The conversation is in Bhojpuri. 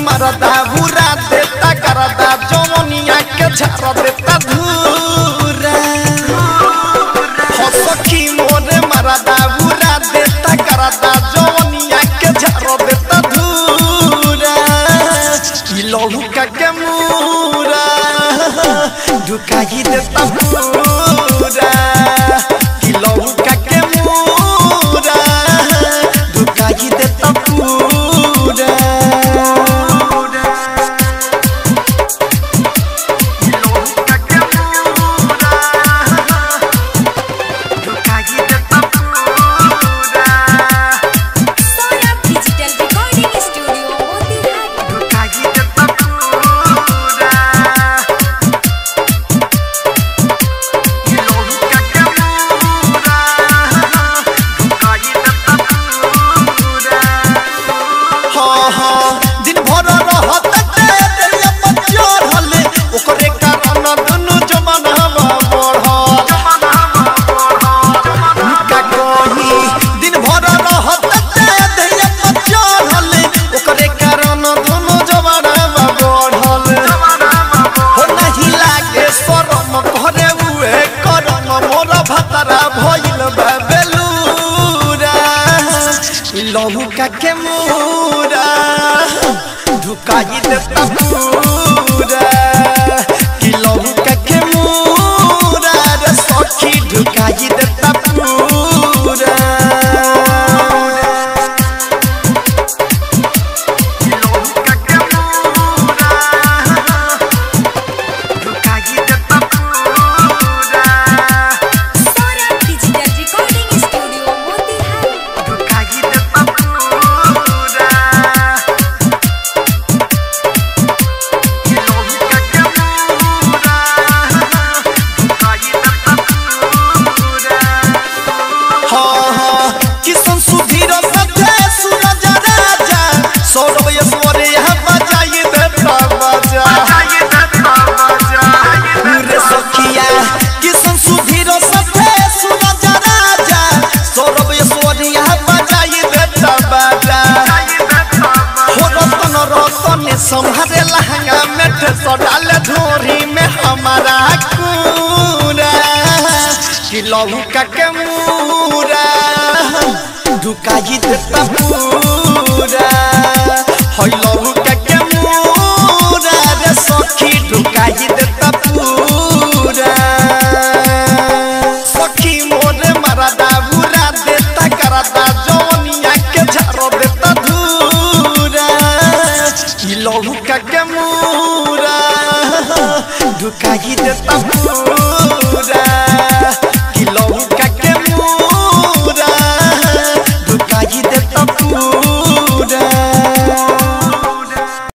मरदा बुरा देता करदा जवनिया के झर देता धूरा हो सखी मोरे मरदा बुरा देता करदा जवनिया के झर देता धूरा ई लहुका के मूरा ढुकाई देता पूरा ई लहुका के मूरा ढुकाई देता पूरा लहुका के मूरा ढुकाई देता पूरा कि लहुका के मूरा रे सखी ढुकाई देता पूरा संभारे लहंगा में ठेसो डाले धोरी में हमारा कूरा कि लहुका के मूरा ढुकाई देता पूरा है लहुका के मूरा रे सखी ढुकाई देता पूरा सखी मोरे मरदा बुरा देता करदा जवनिया के झर देता धूरा लहुका के मूरा ढुकाई देता पूरा।